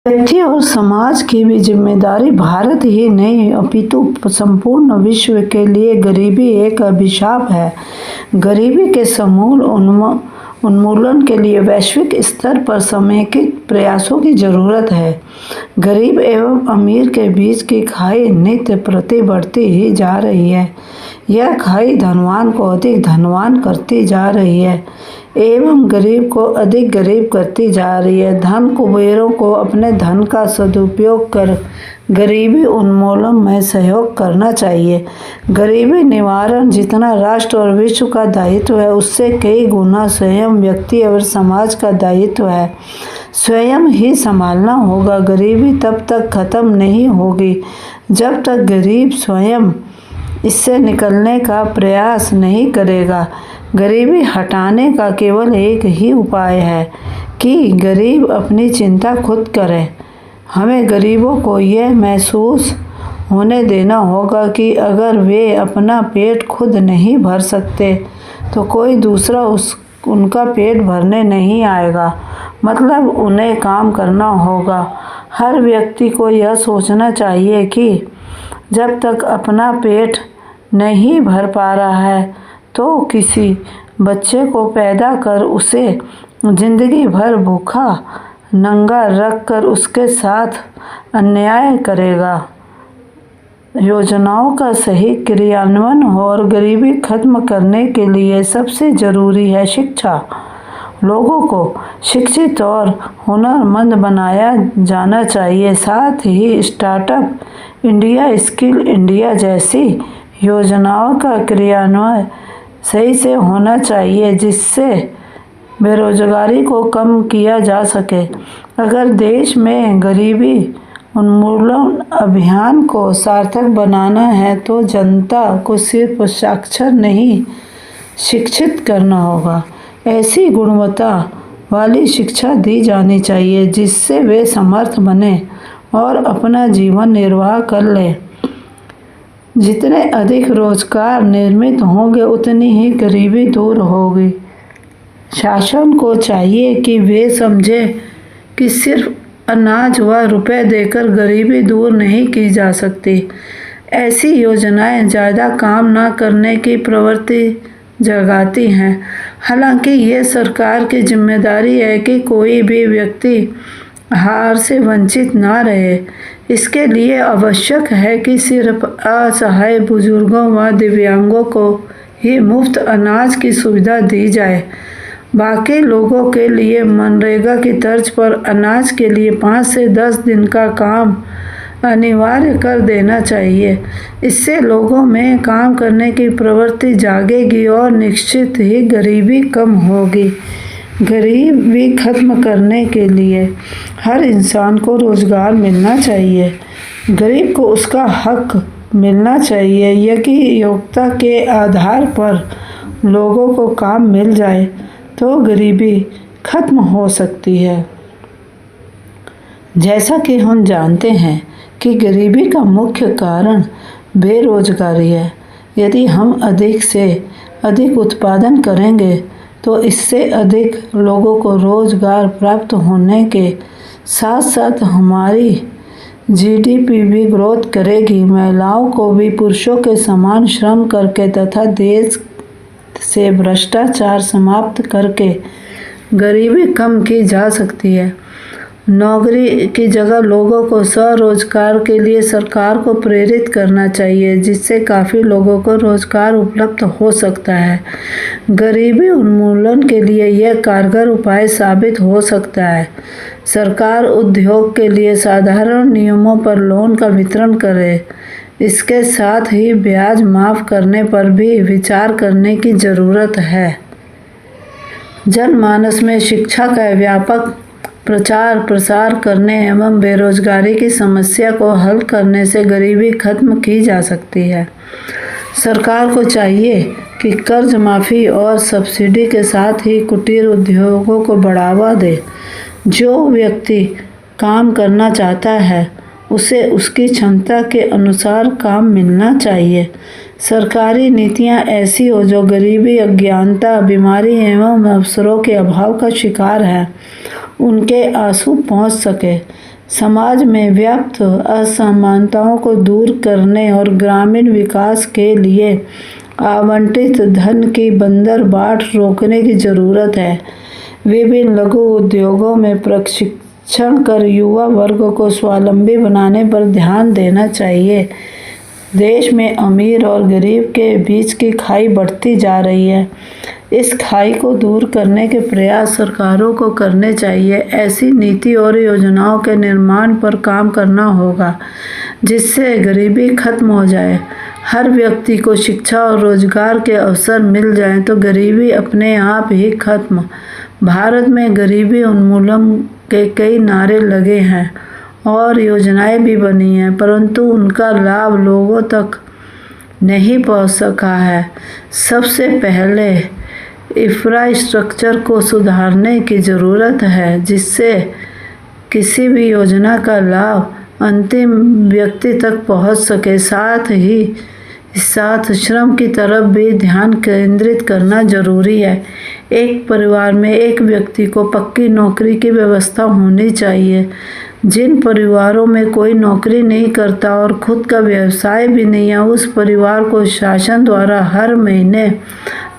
व्यक्ति और समाज की भी जिम्मेदारी भारत ही नहीं अपितु संपूर्ण विश्व के लिए गरीबी एक अभिशाप है। गरीबी के समूल उन्मूलन के लिए वैश्विक स्तर पर समेकित प्रयासों की जरूरत है। गरीब एवं अमीर के बीच की खाई नित्य प्रति बढ़ती ही जा रही है। यह खाई धनवान को अधिक धनवान करती जा रही है एवं गरीब को अधिक गरीब करती जा रही है। धन कुबेरों को अपने धन का सदुपयोग कर गरीबी उन्मूलन में सहयोग करना चाहिए। गरीबी निवारण जितना राष्ट्र और विश्व का दायित्व है, उससे कई गुना स्वयं व्यक्ति और समाज का दायित्व है। स्वयं ही संभालना होगा। गरीबी तब तक खत्म नहीं होगी जब तक गरीब स्वयं इससे निकलने का प्रयास नहीं करेगा। गरीबी हटाने का केवल एक ही उपाय है कि गरीब अपनी चिंता खुद करे। हमें गरीबों को यह महसूस होने देना होगा कि अगर वे अपना पेट खुद नहीं भर सकते तो कोई दूसरा उनका पेट भरने नहीं आएगा। मतलब उन्हें काम करना होगा। हर व्यक्ति को यह सोचना चाहिए कि जब तक अपना पेट नहीं भर पा रहा है तो किसी बच्चे को पैदा कर उसे जिंदगी भर भूखा नंगा रख कर उसके साथ अन्याय करेगा। योजनाओं का सही क्रियान्वयन हो और गरीबी खत्म करने के लिए सबसे जरूरी है शिक्षा। लोगों को शिक्षित और हुनरमंद बनाया जाना चाहिए। साथ ही स्टार्टअप इंडिया, स्किल इंडिया जैसी योजनाओं का क्रियान्वयन सही से होना चाहिए जिससे बेरोजगारी को कम किया जा सके। अगर देश में गरीबी उन्मूलन अभियान को सार्थक बनाना है तो जनता को सिर्फ साक्षर नहीं शिक्षित करना होगा। ऐसी गुणवत्ता वाली शिक्षा दी जानी चाहिए जिससे वे समर्थ बने और अपना जीवन निर्वाह कर ले। जितने अधिक रोजगार निर्मित होंगे उतनी ही गरीबी दूर होगी। शासन को चाहिए कि वे समझे कि सिर्फ अनाज व रुपए देकर गरीबी दूर नहीं की जा सकती। ऐसी योजनाएं ज़्यादा काम न करने की प्रवृत्ति जगाती हैं। हालांकि ये सरकार की जिम्मेदारी है कि कोई भी व्यक्ति आहार से वंचित ना रहे। इसके लिए आवश्यक है कि सिर्फ असहाय बुजुर्गों व दिव्यांगों को ही मुफ्त अनाज की सुविधा दी जाए। बाकी लोगों के लिए मनरेगा की तर्ज पर अनाज के लिए 5 से 10 दिन का काम अनिवार्य कर देना चाहिए। इससे लोगों में काम करने की प्रवृत्ति जागेगी और निश्चित ही गरीबी कम होगी। गरीबी खत्म करने के लिए हर इंसान को रोजगार मिलना चाहिए। गरीब को उसका हक मिलना चाहिए। यदि योग्यता के आधार पर लोगों को काम मिल जाए तो गरीबी खत्म हो सकती है। जैसा कि हम जानते हैं कि गरीबी का मुख्य कारण बेरोजगारी है। यदि हम अधिक से अधिक उत्पादन करेंगे तो इससे अधिक लोगों को रोजगार प्राप्त होने के साथ साथ हमारी जीडीपी भी ग्रोथ करेगी। महिलाओं को भी पुरुषों के समान श्रम करके तथा देश से भ्रष्टाचार समाप्त करके गरीबी कम की जा सकती है। नौकरी की जगह लोगों को स्वरोजगार के लिए सरकार को प्रेरित करना चाहिए जिससे काफ़ी लोगों को रोजगार उपलब्ध हो सकता है। गरीबी उन्मूलन के लिए यह कारगर उपाय साबित हो सकता है। सरकार उद्योग के लिए साधारण नियमों पर लोन का वितरण करे। इसके साथ ही ब्याज माफ़ करने पर भी विचार करने की ज़रूरत है। जनमानस में शिक्षा का व्यापक प्रचार प्रसार करने एवं बेरोजगारी की समस्या को हल करने से गरीबी खत्म की जा सकती है। सरकार को चाहिए कि कर्ज माफ़ी और सब्सिडी के साथ ही कुटीर उद्योगों को बढ़ावा दे। जो व्यक्ति काम करना चाहता है उसे उसकी क्षमता के अनुसार काम मिलना चाहिए। सरकारी नीतियां ऐसी हो जो गरीबी, अज्ञानता, बीमारी एवं अवसरों के अभाव का शिकार है उनके आंसू पहुंच सके। समाज में व्याप्त असमानताओं को दूर करने और ग्रामीण विकास के लिए आवंटित धन की बंदरबाट रोकने की जरूरत है। विभिन्न लघु उद्योगों में प्रशिक्षण कर युवा वर्ग को स्वावलंबी बनाने पर ध्यान देना चाहिए। देश में अमीर और गरीब के बीच की खाई बढ़ती जा रही है। इस खाई को दूर करने के प्रयास सरकारों को करने चाहिए। ऐसी नीति और योजनाओं के निर्माण पर काम करना होगा जिससे गरीबी खत्म हो जाए। हर व्यक्ति को शिक्षा और रोजगार के अवसर मिल जाएं तो गरीबी अपने आप ही खत्म। भारत में गरीबी उन्मूलन के कई नारे लगे हैं और योजनाएं भी बनी हैं, परंतु उनका लाभ लोगों तक नहीं पहुंच सका है। सबसे पहले इंफ्रास्ट्रक्चर को सुधारने की ज़रूरत है जिससे किसी भी योजना का लाभ अंतिम व्यक्ति तक पहुंच सके। साथ श्रम की तरफ भी ध्यान केंद्रित करना जरूरी है। एक परिवार में एक व्यक्ति को पक्की नौकरी की व्यवस्था होनी चाहिए। जिन परिवारों में कोई नौकरी नहीं करता और खुद का व्यवसाय भी नहीं है, उस परिवार को शासन द्वारा हर महीने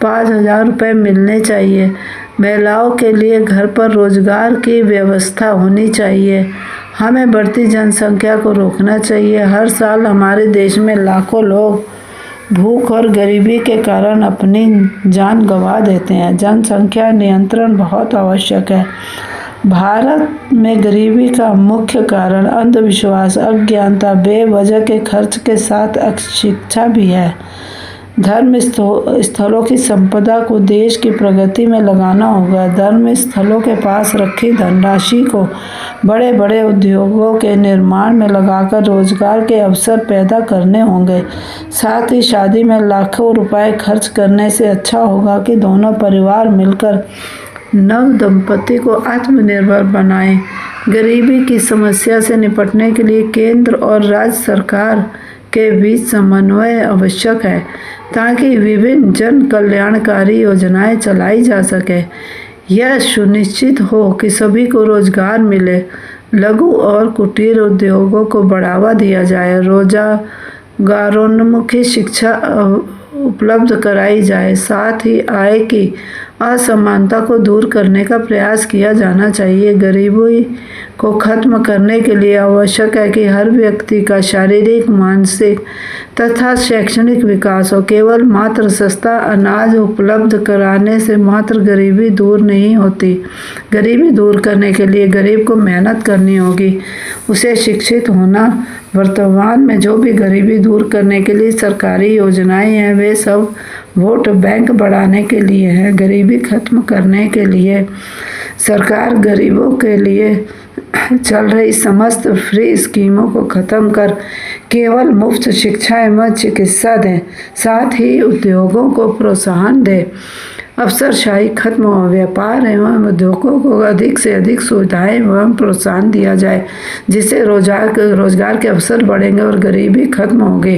5,000 रुपये मिलने चाहिए। महिलाओं के लिए घर पर रोजगार की व्यवस्था होनी चाहिए। हमें बढ़ती जनसंख्या को रोकना चाहिए। हर साल हमारे देश में लाखों लोग भूख और गरीबी के कारण अपनी जान गंवा देते हैं। जनसंख्या नियंत्रण बहुत आवश्यक है। भारत में गरीबी का मुख्य कारण अंधविश्वास, अज्ञानता, बेवजह के खर्च के साथ अशिक्षा भी है। धर्म स्थलों की संपदा को देश की प्रगति में लगाना होगा। धर्म स्थलों के पास रखी धनराशि को बड़े बड़े उद्योगों के निर्माण में लगाकर रोजगार के अवसर पैदा करने होंगे। साथ ही शादी में लाखों रुपए खर्च करने से अच्छा होगा कि दोनों परिवार मिलकर नव दंपति को आत्मनिर्भर बनाएं। गरीबी की समस्या से निपटने के लिए केंद्र और राज्य सरकार के बीच समन्वय आवश्यक है ताकि विभिन्न जन कल्याणकारी योजनाएं चलाई जा सके। यह सुनिश्चित हो कि सभी को रोजगार मिले। लघु और कुटीर उद्योगों को बढ़ावा दिया जाए। रोजगारोन्मुखी शिक्षा उपलब्ध कराई जाए। साथ ही आय की असमानता को दूर करने का प्रयास किया जाना चाहिए। गरीबी को खत्म करने के लिए आवश्यक है कि हर व्यक्ति का शारीरिक, मानसिक तथा शैक्षणिक विकास हो। केवल मात्र सस्ता अनाज उपलब्ध कराने से मात्र गरीबी दूर नहीं होती। गरीबी दूर करने के लिए गरीब को मेहनत करनी होगी, उसे शिक्षित होना। वर्तमान में जो भी गरीबी दूर करने के लिए सरकारी योजनाएं हैं वे सब वोट बैंक बढ़ाने के लिए हैं। गरीबी खत्म करने के लिए सरकार गरीबों के लिए चल रही समस्त फ्री स्कीमों को खत्म कर केवल मुफ्त शिक्षा एवं चिकित्सा दें। साथ ही उद्योगों को प्रोत्साहन दें। अफसरशाही खत्म हो। व्यापार एवं उद्योगों को अधिक से अधिक सुविधाएं एवं प्रोत्साहन दिया जाए जिससे रोजगार के अवसर बढ़ेंगे और गरीबी खत्म होगी।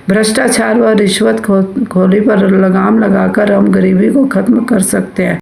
भ्रष्टाचार व रिश्वतखोरी पर लगाम लगाकर हम गरीबी को खत्म कर सकते हैं।